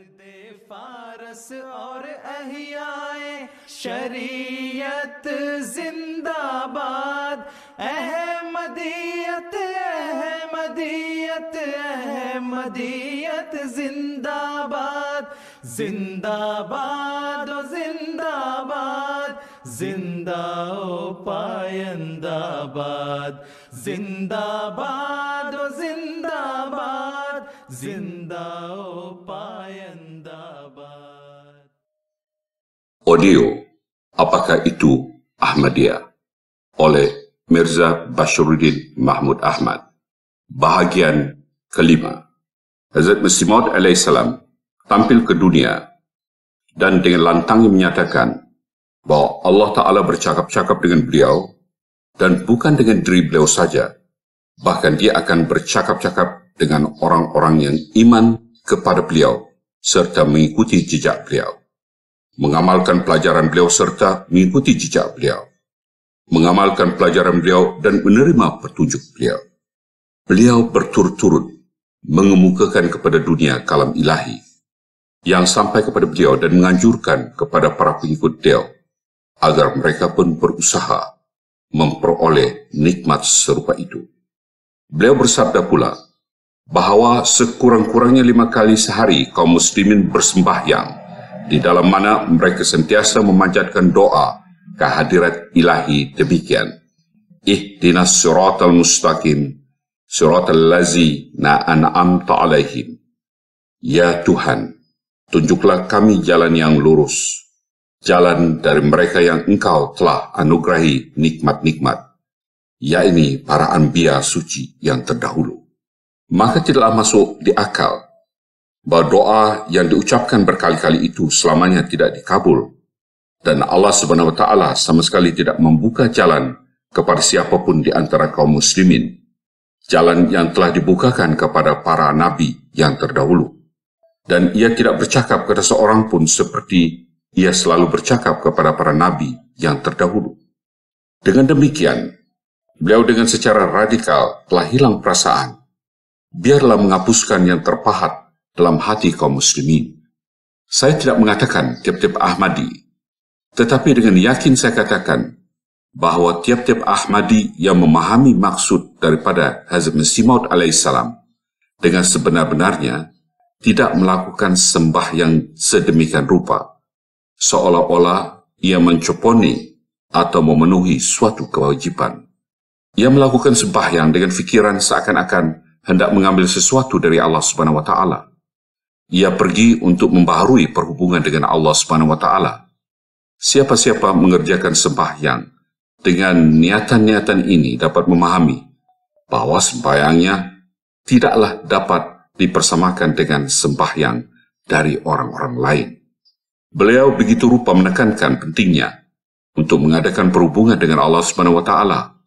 फारस और अहियाए शरीयत जिंदाबाद, अहमदियत अहमदियत अहमदियत जिंदाबाद, जिंदाबाद ओ जिंदाबाद, जिंदा ओ पायंदाबाद, जिंदाबाद ओ जिंदाबाद, जिंदा ओ पायंदाबाद. Audio Apakah Itu Ahmadiyah oleh Mirza Basharuddin Mahmud Ahmad. Bahagian kelima. Hazrat Masih Maud alaihissalam tampil ke dunia dan dengan lantangnya menyatakan bahwa Allah Ta'ala bercakap-cakap dengan beliau dan bukan dengan diri beliau saja, bahkan dia akan bercakap-cakap dengan orang-orang yang iman kepada beliau serta mengikuti jejak beliau, mengamalkan pelajaran beliau serta mengikuti jejak beliau, mengamalkan pelajaran beliau dan menerima petunjuk beliau. Beliau berturut-turut mengemukakan kepada dunia kalam ilahi yang sampai kepada beliau dan menganjurkan kepada para pengikut beliau agar mereka pun berusaha memperoleh nikmat serupa itu. Beliau bersabda pula bahawa sekurang-kurangnya 5 kali sehari kaum muslimin bersembahyang, di dalam mana mereka sentiasa memanjatkan doa ke hadirat ilahi demikian: Ihdinas siratal mustaqim, siratal ladzina an'amta alaihim. Ya Tuhan, tunjuklah kami jalan yang lurus, jalan dari mereka yang Engkau telah anugerahi nikmat-nikmat, yakni para anbiya suci yang terdahulu. Maka tidaklah masuk di akal bahawa doa yang diucapkan berkali-kali itu selamanya tidak dikabul, dan Allah Subhanahu wa Ta'ala sama sekali tidak membuka jalan kepada siapapun di antara kaum muslimin, jalan yang telah dibukakan kepada para nabi yang terdahulu. Dan ia tidak bercakap kepada seorang pun seperti ia selalu bercakap kepada para nabi yang terdahulu. Dengan demikian, beliau dengan secara radikal telah hilang perasaan. Biarlah menghapuskan yang terpahat dalam hati kaum muslimin. Saya tidak mengatakan tiap-tiap Ahmadi, tetapi dengan yakin saya katakan bahawa tiap-tiap Ahmadi yang memahami maksud daripada Hazrat Masih Maud alaihissalam dengan sebenar-benarnya tidak melakukan sembahyang sedemikian rupa, seolah-olah ia mencoponi atau memenuhi suatu kewajiban. Ia melakukan sembahyang dengan fikiran seakan-akan hendak mengambil sesuatu dari Allah Subhanahu wa Ta'ala. Ia pergi untuk membaharui perhubungan dengan Allah Subhanahu wa Ta'ala. Siapa-siapa mengerjakan sembahyang dengan niatan-niatan ini dapat memahami bahawa sembahyangnya tidaklah dapat dipersamakan dengan sembahyang dari orang-orang lain. Beliau begitu rupa menekankan pentingnya untuk mengadakan perhubungan dengan Allah Subhanahu wa Ta'ala,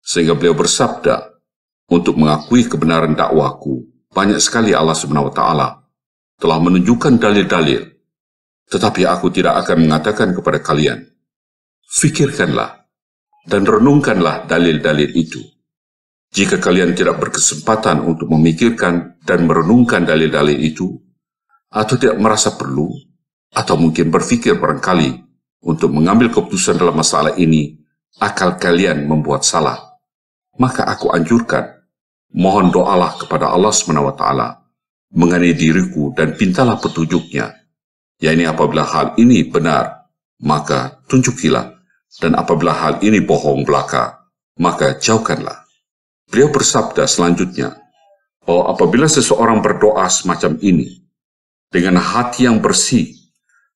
sehingga beliau bersabda, untuk mengakui kebenaran dakwahku, banyak sekali Allah Subhanahu wa Ta'ala telah menunjukkan dalil-dalil, tetapi aku tidak akan mengatakan kepada kalian. Fikirkanlah dan renungkanlah dalil-dalil itu. Jika kalian tidak berkesempatan untuk memikirkan dan merenungkan dalil-dalil itu, atau tidak merasa perlu, atau mungkin berfikir barangkali untuk mengambil keputusan dalam masalah ini, akal kalian membuat salah, maka aku anjurkan, mohon doalah kepada Allah SWT mengenai diriku dan pintalah petunjuknya. Yakni apabila hal ini benar, maka tunjukilah, dan apabila hal ini bohong belaka, maka jauhkanlah. Beliau bersabda selanjutnya, bahwa apabila seseorang berdoa semacam ini, dengan hati yang bersih,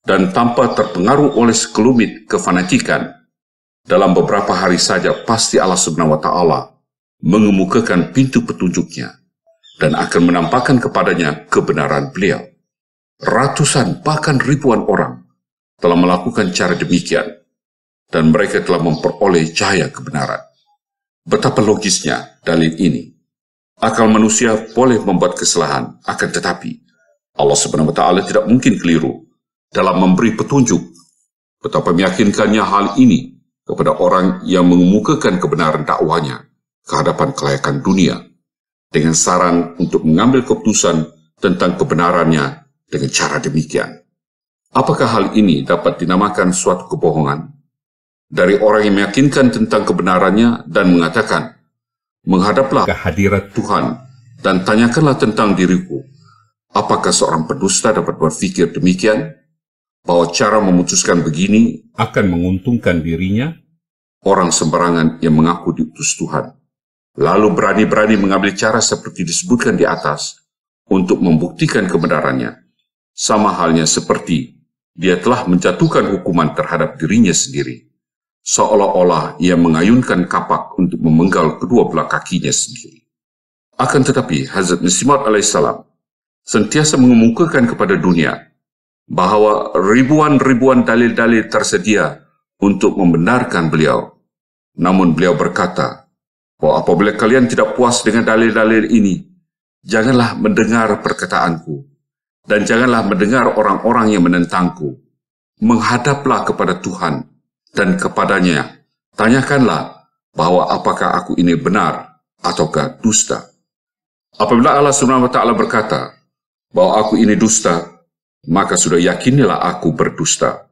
dan tanpa terpengaruh oleh sekelumit kefanatikan, dalam beberapa hari saja pasti Allah Subhanahu wa Ta'ala mengemukakan pintu petunjuknya dan akan menampakkan kepadanya kebenaran beliau. Ratusan bahkan ribuan orang telah melakukan cara demikian dan mereka telah memperoleh cahaya kebenaran. Betapa logisnya dalil ini. Akal manusia boleh membuat kesalahan, akan tetapi Allah Subhanahu wa Ta'ala tidak mungkin keliru dalam memberi petunjuk. Betapa meyakinkannya hal ini kepada orang yang mengemukakan kebenaran dakwanya ke hadapan kelayakan dunia dengan saran untuk mengambil keputusan tentang kebenarannya dengan cara demikian. Apakah hal ini dapat dinamakan suatu kebohongan? Dari orang yang meyakinkan tentang kebenarannya dan mengatakan, menghadaplah ke hadirat Tuhan dan tanyakanlah tentang diriku. Apakah seorang pendusta dapat berpikir demikian? Bahwa cara memutuskan begini akan menguntungkan dirinya? Orang sembarangan yang mengaku diutus Tuhan, lalu berani-berani mengambil cara seperti disebutkan di atas untuk membuktikan kebenarannya. Sama halnya seperti dia telah menjatuhkan hukuman terhadap dirinya sendiri, seolah-olah ia mengayunkan kapak untuk memenggal kedua belah kakinya sendiri. Akan tetapi, Hazrat Masih Maud alaihissalam sentiasa mengemukakan kepada dunia bahwa ribuan-ribuan dalil-dalil tersedia untuk membenarkan beliau. Namun beliau berkata bahwa apabila kalian tidak puas dengan dalil-dalil ini, janganlah mendengar perkataanku dan janganlah mendengar orang-orang yang menentangku. Menghadaplah kepada Tuhan dan kepadanya tanyakanlah bahwa apakah aku ini benar ataukah dusta. Apabila Allah Subhanahu wa taala berkata bahwa aku ini dusta, maka sudah yakinilah aku berdusta.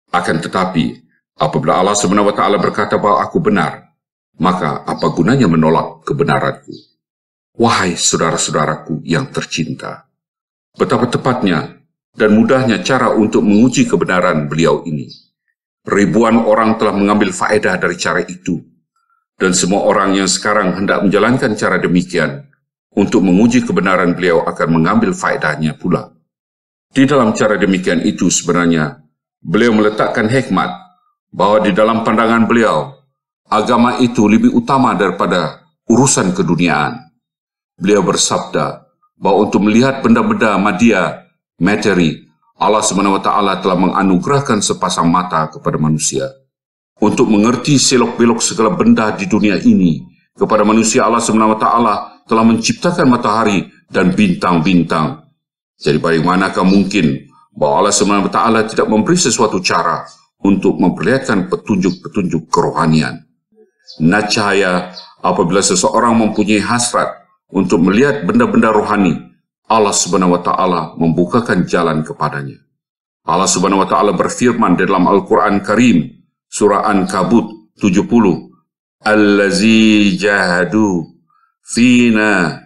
Akan tetapi apabila Allah Subhanahu wa taala berkata bahwa aku benar, maka apa gunanya menolak kebenaranku? Wahai saudara-saudaraku yang tercinta, betapa tepatnya dan mudahnya cara untuk menguji kebenaran beliau ini. Ribuan orang telah mengambil faedah dari cara itu, dan semua orang yang sekarang hendak menjalankan cara demikian untuk menguji kebenaran beliau akan mengambil faedahnya pula. Di dalam cara demikian itu sebenarnya beliau meletakkan hikmat bahwa di dalam pandangan beliau, agama itu lebih utama daripada urusan keduniaan. Beliau bersabda bahwa untuk melihat benda-benda madya, materi, Allah Subhanahu wa taala telah menganugerahkan sepasang mata kepada manusia. Untuk mengerti selok-belok segala benda di dunia ini, kepada manusia Allah Subhanahu wa taala telah menciptakan matahari dan bintang-bintang. Jadi bagaimanakah mungkin bahwa Allah Subhanahu wa taala tidak memberi sesuatu cara untuk memperlihatkan petunjuk-petunjuk kerohanian? Nescaya apabila seseorang mempunyai hasrat untuk melihat benda-benda rohani, Allah Subhanahu wa taala membukakan jalan kepadanya. Allah Subhanahu wa taala berfirman dalam Al-Qur'an Karim, surah An-Kabut 70, Allazi jahadu fina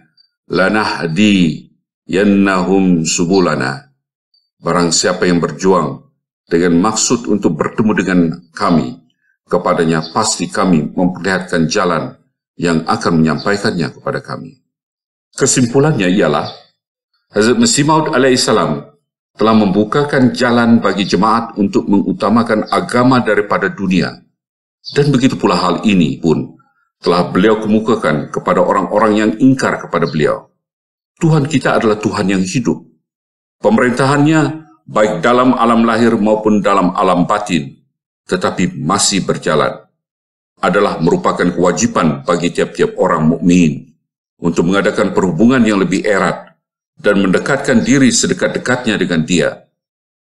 lanahdi yannahum subulana. Barang siapa yang berjuang dengan maksud untuk bertemu dengan kami, kepadanya pasti kami memperlihatkan jalan yang akan menyampaikannya kepada kami. Kesimpulannya ialah, Hazrat Masih Maud alaihissalam telah membukakan jalan bagi jemaat untuk mengutamakan agama daripada dunia. Dan begitu pula hal ini pun telah beliau kemukakan kepada orang-orang yang ingkar kepada beliau. Tuhan kita adalah Tuhan yang hidup. Pemerintahannya baik dalam alam lahir maupun dalam alam batin, tetapi masih berjalan. Adalah merupakan kewajiban bagi tiap-tiap orang mukmin untuk mengadakan perhubungan yang lebih erat dan mendekatkan diri sedekat-dekatnya dengan Dia.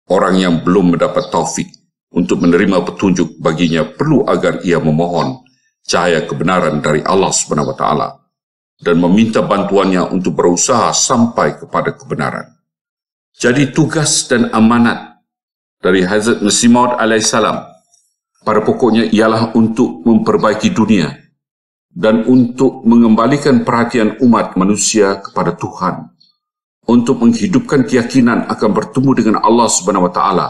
Orang yang belum mendapat taufik untuk menerima petunjuk baginya perlu agar ia memohon cahaya kebenaran dari Allah Subhanahu wa taala dan meminta bantuannya untuk berusaha sampai kepada kebenaran. Jadi tugas dan amanat dari Hazrat Masih Maud alaihissalam pada pokoknya ialah untuk memperbaiki dunia dan untuk mengembalikan perhatian umat manusia kepada Tuhan, untuk menghidupkan keyakinan akan bertemu dengan Allah Subhanahu wa taala,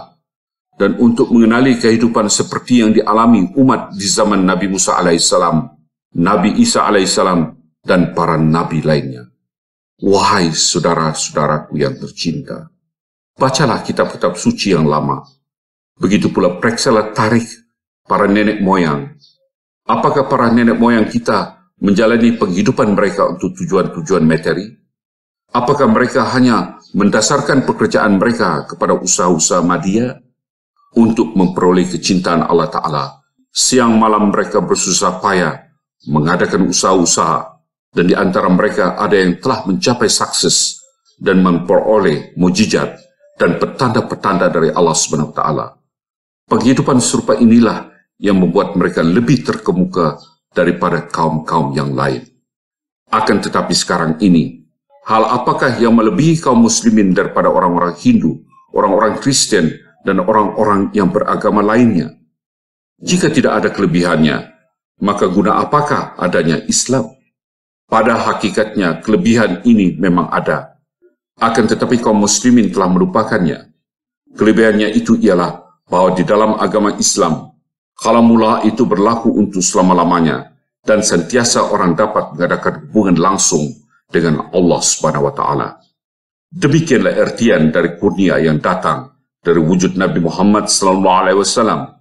dan untuk mengenali kehidupan seperti yang dialami umat di zaman Nabi Musa alaihissalam, Nabi Isa alaihissalam, dan para nabi lainnya. Wahai saudara-saudaraku yang tercinta, bacalah kitab-kitab suci yang lama. Begitu pula periksalah tarikh para nenek moyang. Apakah para nenek moyang kita menjalani penghidupan mereka untuk tujuan-tujuan materi? Apakah mereka hanya mendasarkan pekerjaan mereka kepada usaha-usaha madya untuk memperoleh kecintaan Allah Ta'ala? Siang malam mereka bersusah payah mengadakan usaha-usaha, dan di antara mereka ada yang telah mencapai sukses dan memperoleh mujizat dan petanda-petanda dari Allah Subhanahu wa taala. Penghidupan serupa inilah yang membuat mereka lebih terkemuka daripada kaum-kaum yang lain. Akan tetapi sekarang ini, Hal apakah yang melebihi kaum muslimin daripada orang-orang Hindu, orang-orang Kristen, dan orang-orang yang beragama lainnya? Jika tidak ada kelebihannya, maka guna apakah adanya Islam? Pada hakikatnya, kelebihan ini memang ada. Akan tetapi kaum muslimin telah melupakannya. Kelebihannya itu ialah bahwa di dalam agama Islam, kalamullah itu berlaku untuk selama-lamanya, dan sentiasa orang dapat mengadakan hubungan langsung dengan Allah Subhanahu wa Ta'ala. Demikianlah artian dari kurnia yang datang dari wujud Nabi Muhammad SAW.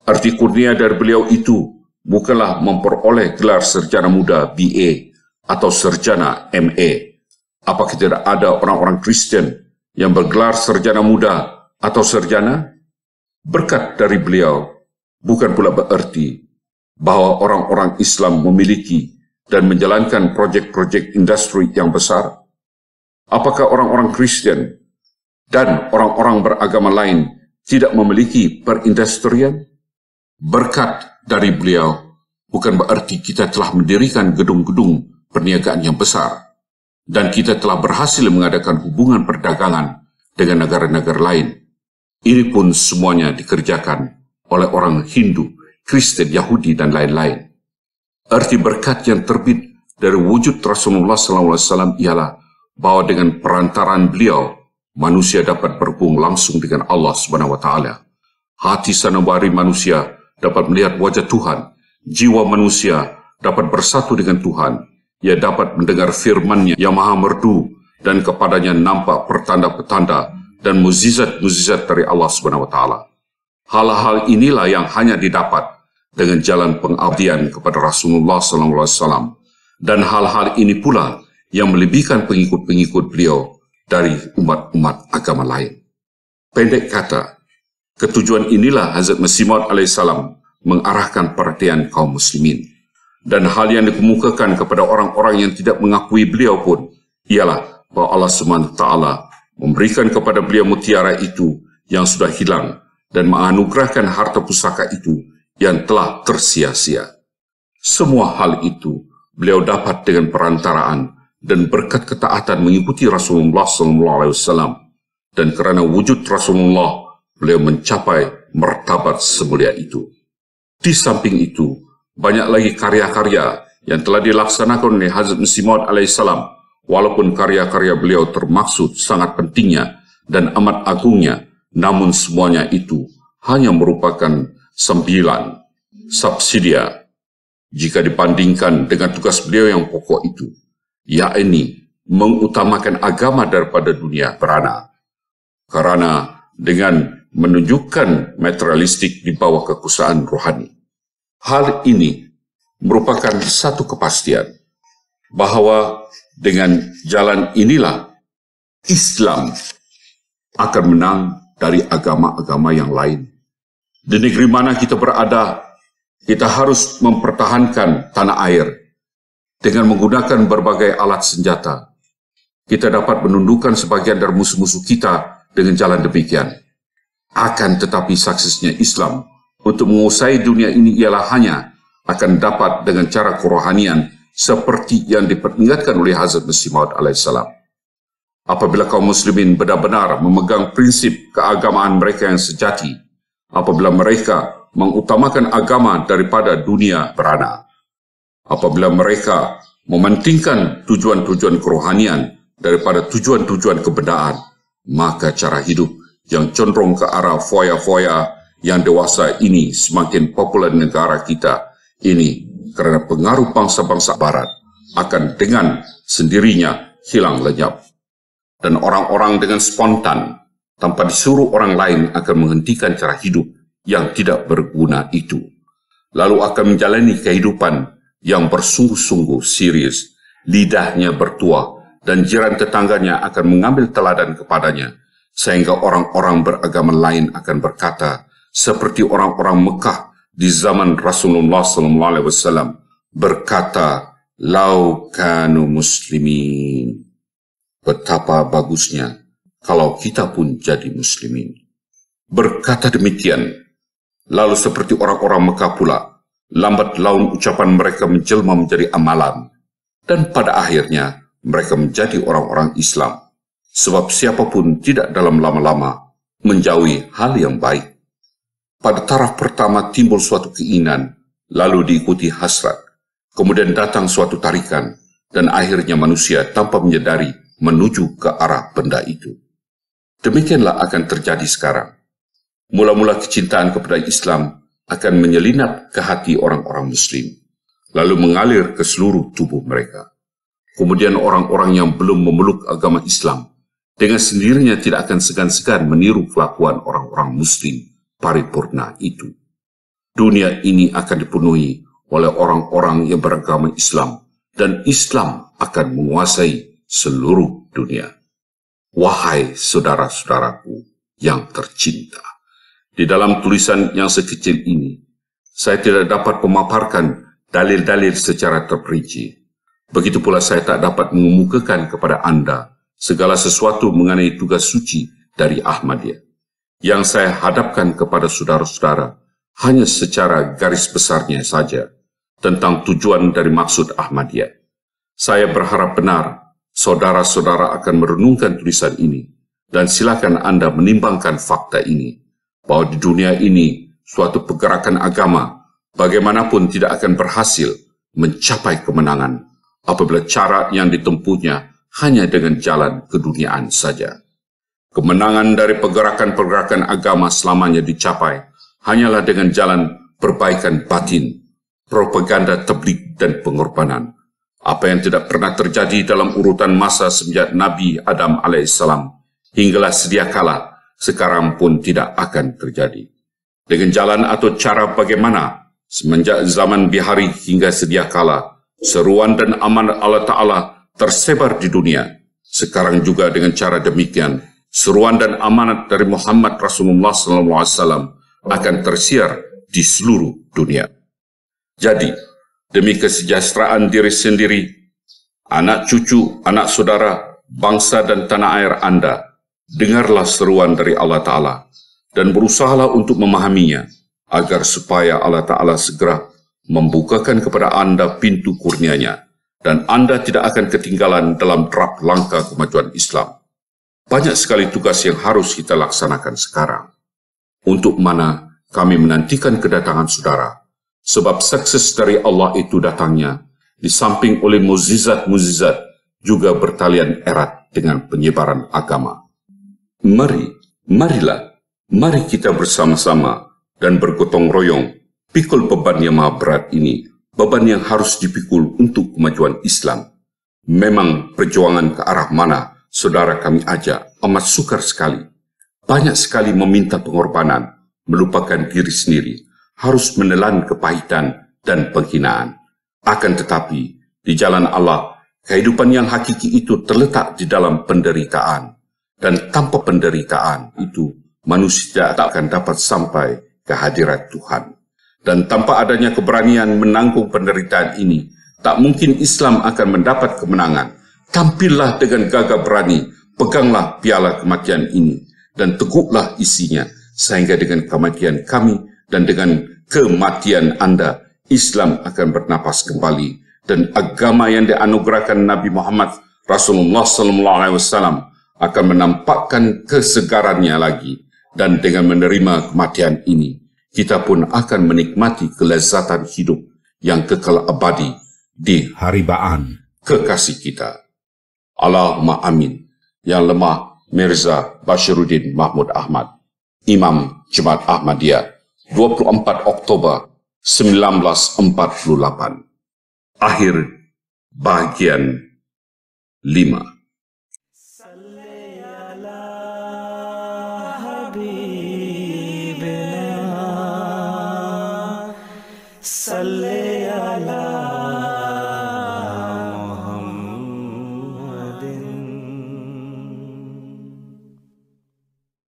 Arti kurnia dari beliau itu bukanlah memperoleh gelar sarjana muda BA atau sarjana MA. Apakah tidak ada orang-orang Kristen yang bergelar sarjana muda atau sarjana? Berkat dari beliau bukan pula berarti bahwa orang-orang Islam memiliki dan menjalankan proyek-proyek industri yang besar. Apakah orang-orang Kristen dan orang-orang beragama lain tidak memiliki perindustrian? Berkat dari beliau bukan berarti kita telah mendirikan gedung-gedung perniagaan yang besar dan kita telah berhasil mengadakan hubungan perdagangan dengan negara-negara lain. Ini pun semuanya dikerjakan oleh orang Hindu, Kristen, Yahudi, dan lain-lain. Arti berkat yang terbit dari wujud Rasulullah SAW ialah bahwa dengan perantaraan beliau, manusia dapat berhubung langsung dengan Allah Subhanahu wa Ta'ala. Hati sanubari manusia dapat melihat wajah Tuhan, jiwa manusia dapat bersatu dengan Tuhan, ia dapat mendengar firman-Nya yang maha merdu, dan kepadanya nampak pertanda-pertanda dan mukjizat-mukjizat dari Allah Subhanahu wa Ta'ala. Hal-hal inilah yang hanya didapat dengan jalan pengabdian kepada Rasulullah SAW, dan hal-hal ini pula yang melebihkan pengikut-pengikut beliau dari umat-umat agama lain. Pendek kata, ketujuan inilah Hazrat Masih Maud alaihissalam mengarahkan perhatian kaum muslimin. Dan hal yang dikemukakan kepada orang-orang yang tidak mengakui beliau pun ialah bahwa Allah SWT memberikan kepada beliau mutiara itu yang sudah hilang dan menganugerahkan harta pusaka itu yang telah tersia-sia. Semua hal itu beliau dapat dengan perantaraan dan berkat ketaatan mengikuti Rasulullah SAW, dan kerana wujud Rasulullah beliau mencapai martabat semulia itu. Di samping itu, banyak lagi karya-karya yang telah dilaksanakan oleh Hazrat Masih Maud alaihissalam, walaupun karya-karya beliau termaksud sangat pentingnya dan amat agungnya, namun semuanya itu hanya merupakan sembilan subsidia jika dibandingkan dengan tugas beliau yang pokok itu, yakni mengutamakan agama daripada dunia berana. Karena dengan menunjukkan materialistik di bawah kekuasaan rohani. Hal ini merupakan satu kepastian bahawa dengan jalan inilah Islam akan menang dari agama-agama yang lain. Di negeri mana kita berada, kita harus mempertahankan tanah air dengan menggunakan berbagai alat senjata. Kita dapat menundukkan sebagian dari musuh-musuh kita dengan jalan demikian. Akan tetapi suksesnya Islam untuk menguasai dunia ini ialah hanya akan dapat dengan cara kerohanian seperti yang diperingatkan oleh Hazrat Masih Maud alaihissalam. Apabila kaum muslimin benar-benar memegang prinsip keagamaan mereka yang sejati, apabila mereka mengutamakan agama daripada dunia berana, apabila mereka mementingkan tujuan-tujuan kerohanian daripada tujuan-tujuan kebenaran, maka cara hidup yang cenderung ke arah foya-foya yang dewasa ini semakin populer di negara kita ini kerana pengaruh bangsa-bangsa barat akan dengan sendirinya hilang lenyap. Dan orang-orang dengan spontan tanpa disuruh orang lain akan menghentikan cara hidup yang tidak berguna itu, lalu akan menjalani kehidupan yang bersungguh-sungguh serius, lidahnya bertuah dan jiran tetangganya akan mengambil teladan kepadanya, sehingga orang-orang beragama lain akan berkata seperti orang-orang Mekah di zaman Rasulullah SAW berkata, "Lau kanu muslimin." Betapa bagusnya kalau kita pun jadi muslimin. Berkata demikian, lalu seperti orang-orang Mekah pula, lambat laun ucapan mereka menjelma menjadi amalan, dan pada akhirnya mereka menjadi orang-orang Islam. Sebab siapapun tidak dalam lama-lama menjauhi hal yang baik. Pada taraf pertama timbul suatu keinginan, lalu diikuti hasrat, kemudian datang suatu tarikan, dan akhirnya manusia tanpa menyadari menuju ke arah benda itu. Demikianlah akan terjadi sekarang. Mula-mula kecintaan kepada Islam akan menyelinap ke hati orang-orang Muslim, lalu mengalir ke seluruh tubuh mereka. Kemudian orang-orang yang belum memeluk agama Islam, dengan sendirinya tidak akan segan-segan meniru kelakuan orang-orang Muslim paripurna itu. Dunia ini akan dipenuhi oleh orang-orang yang beragama Islam, dan Islam akan menguasai seluruh dunia. Wahai saudara-saudaraku yang tercinta, di dalam tulisan yang sekecil ini, saya tidak dapat memaparkan dalil-dalil secara terperinci. Begitu pula saya tak dapat mengemukakan kepada Anda segala sesuatu mengenai tugas suci dari Ahmadiyah. Yang saya hadapkan kepada saudara-saudara hanya secara garis besarnya saja tentang tujuan dari maksud Ahmadiyah. Saya berharap benar saudara-saudara akan merenungkan tulisan ini, dan silakan Anda menimbangkan fakta ini, bahwa di dunia ini suatu pergerakan agama bagaimanapun tidak akan berhasil mencapai kemenangan apabila cara yang ditempuhnya hanya dengan jalan keduniaan saja. Kemenangan dari pergerakan-pergerakan agama selamanya dicapai hanyalah dengan jalan perbaikan batin, propaganda tabligh dan pengorbanan. Apa yang tidak pernah terjadi dalam urutan masa semenjak Nabi Adam alaihissalam hinggalah sedia kala, sekarang pun tidak akan terjadi. Dengan jalan atau cara bagaimana semenjak zaman bihari hingga sedia kala, seruan dan amanat Allah Ta'ala tersebar di dunia. Sekarang juga dengan cara demikian, seruan dan amanat dari Muhammad Rasulullah SAW akan tersiar di seluruh dunia. Jadi, demi kesejahteraan diri sendiri, anak cucu, anak saudara, bangsa dan tanah air Anda, dengarlah seruan dari Allah Ta'ala dan berusahalah untuk memahaminya, agar supaya Allah Ta'ala segera membukakan kepada Anda pintu kurnia-Nya, dan Anda tidak akan ketinggalan dalam derap langkah kemajuan Islam. Banyak sekali tugas yang harus kita laksanakan sekarang. Untuk mana kami menantikan kedatangan saudara, sebab sukses dari Allah itu datangnya, di samping oleh mukjizat-mukjizat, juga bertalian erat dengan penyebaran agama. Mari kita bersama-sama dan bergotong royong pikul beban yang maha berat ini, beban yang harus dipikul untuk kemajuan Islam. Memang perjuangan ke arah mana saudara kami ajak amat sukar sekali. Banyak sekali meminta pengorbanan, melupakan diri sendiri, harus menelan kepahitan dan penghinaan. Akan tetapi, di jalan Allah, kehidupan yang hakiki itu terletak di dalam penderitaan. Dan tanpa penderitaan itu, manusia tak akan dapat sampai ke hadirat Tuhan. Dan tanpa adanya keberanian menanggung penderitaan ini, tak mungkin Islam akan mendapat kemenangan. Tampillah dengan gagah berani, peganglah piala kematian ini, dan teguklah isinya, sehingga dengan kematian kami dan dengan kematian Anda, Islam akan bernapas kembali, dan agama yang dianugerahkan Nabi Muhammad Rasulullah SAW akan menampakkan kesegarannya lagi, dan dengan menerima kematian ini, kita pun akan menikmati kelezatan hidup yang kekal abadi di haribaan kekasih kita. Allahumma amin. Yang lemah Mirza Bashiruddin Mahmud Ahmad, Imam Jemaat Ahmadiyah, 24 Oktober 1948. Akhir bagian 5. Salli